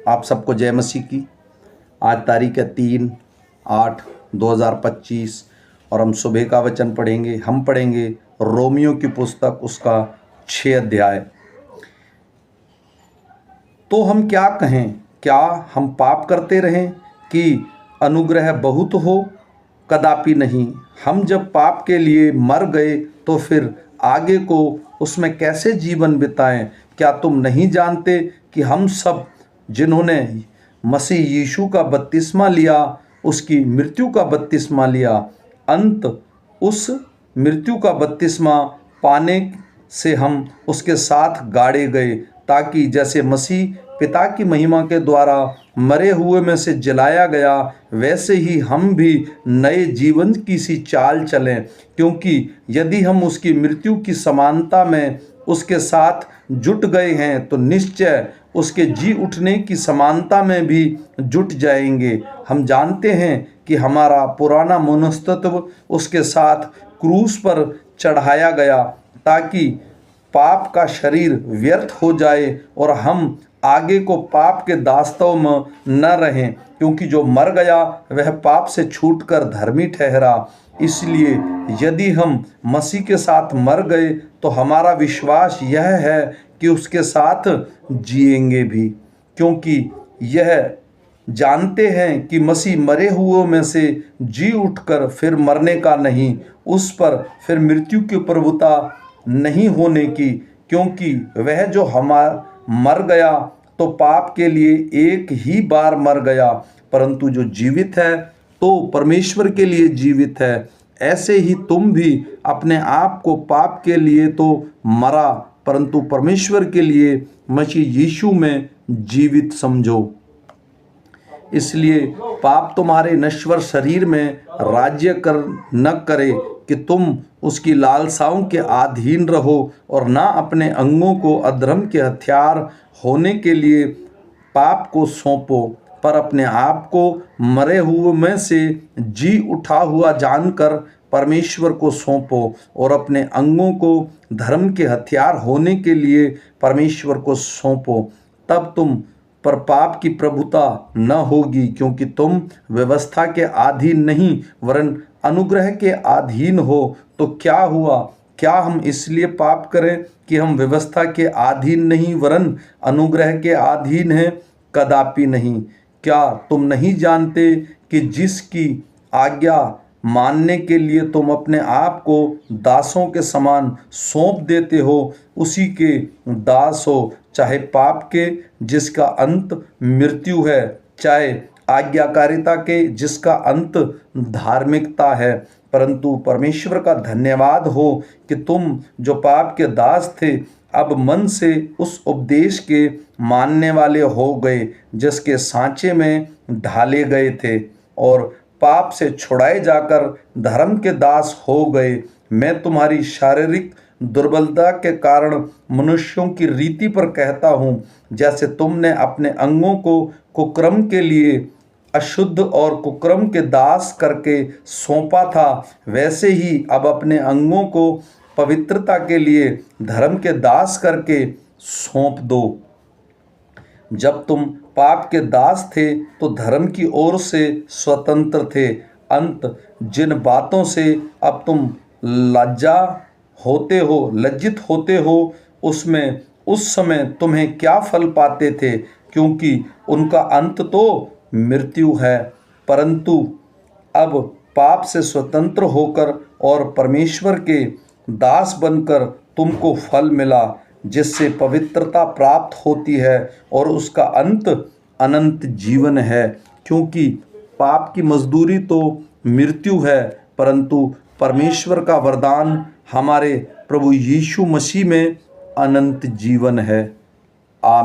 आप सबको जय मसीह की। आज तारीख है 3/8/2025 और हम सुबह का वचन पढ़ेंगे। हम पढ़ेंगे रोमियो की पुस्तक उसका 6 अध्याय। तो हम क्या कहें, क्या हम पाप करते रहें कि अनुग्रह बहुत हो? कदापि नहीं। हम जब पाप के लिए मर गए तो फिर आगे को उसमें कैसे जीवन बिताएं? क्या तुम नहीं जानते कि हम सब जिन्होंने मसीह यीशु का बपतिस्मा लिया, उसकी मृत्यु का बपतिस्मा लिया, अंत उस मृत्यु का बपतिस्मा पाने से हम उसके साथ गाड़े गए, ताकि जैसे मसीह पिता की महिमा के द्वारा मरे हुए में से जलाया गया, वैसे ही हम भी नए जीवन की सी चाल चलें। क्योंकि यदि हम उसकी मृत्यु की समानता में उसके साथ जुट गए हैं तो निश्चय उसके जी उठने की समानता में भी जुट जाएंगे। हम जानते हैं कि हमारा पुराना मनस्तत्व उसके साथ क्रूस पर चढ़ाया गया, ताकि पाप का शरीर व्यर्थ हो जाए और हम आगे को पाप के दास्तों में न रहें। क्योंकि जो मर गया वह पाप से छूटकर धर्मी ठहरा। इसलिए यदि हम मसीह के साथ मर गए तो हमारा विश्वास यह है कि उसके साथ जिएंगे भी, क्योंकि यह जानते हैं कि मसीह मरे हुओं में से जी उठकर फिर मरने का नहीं, उस पर फिर मृत्यु की प्रभुता नहीं होने की। क्योंकि वह जो मर गया तो पाप के लिए एक ही बार मर गया, परंतु जो जीवित है तो परमेश्वर के लिए जीवित है। ऐसे ही तुम भी अपने आप को पाप के लिए तो मरा, परंतु परमेश्वर के लिए मसीह यीशु में जीवित समझो। इसलिए पाप तुम्हारे नश्वर शरीर में राज्य न करे कि तुम उसकी लालसाओं के अधीन रहो, और ना अपने अंगों को अधर्म के हथियार होने के लिए पाप को सौंपो, पर अपने आप को मरे हुए में से जी उठा हुआ जानकर परमेश्वर को सौंपो, और अपने अंगों को धर्म के हथियार होने के लिए परमेश्वर को सौंपो। तब तुम पर पाप की प्रभुता न होगी, क्योंकि तुम व्यवस्था के अधीन नहीं वरन अनुग्रह के अधीन हो। तो क्या हुआ? क्या हम इसलिए पाप करें कि हम व्यवस्था के अधीन नहीं वरन अनुग्रह के अधीन हैं? कदापि नहीं। क्या तुम नहीं जानते कि जिसकी आज्ञा मानने के लिए तुम अपने आप को दासों के समान सौंप देते हो, उसी के दास हो, चाहे पाप के जिसका अंत मृत्यु है, चाहे आज्ञाकारिता के जिसका अंत धार्मिकता है। परंतु परमेश्वर का धन्यवाद हो कि तुम जो पाप के दास थे अब मन से उस उपदेश के मानने वाले हो गए जिसके सांचे में ढाले गए थे, और पाप से छुड़ाए जाकर धर्म के दास हो गए। मैं तुम्हारी शारीरिक दुर्बलता के कारण मनुष्यों की रीति पर कहता हूँ, जैसे तुमने अपने अंगों को कुकर्म के लिए अशुद्ध और कुकर्म के दास करके सौंपा था, वैसे ही अब अपने अंगों को पवित्रता के लिए धर्म के दास करके सौंप दो। जब तुम पाप के दास थे तो धर्म की ओर से स्वतंत्र थे। अंत जिन बातों से अब तुम लज्जित होते हो, उसमें उस समय तुम्हें क्या फल पाते थे, क्योंकि उनका अंत तो मृत्यु है। परंतु अब पाप से स्वतंत्र होकर और परमेश्वर के दास बनकर तुमको फल मिला, जिससे पवित्रता प्राप्त होती है और उसका अंत अनंत जीवन है। क्योंकि पाप की मजदूरी तो मृत्यु है, परंतु परमेश्वर का वरदान हमारे प्रभु यीशु मसीह में अनंत जीवन है। आमीन।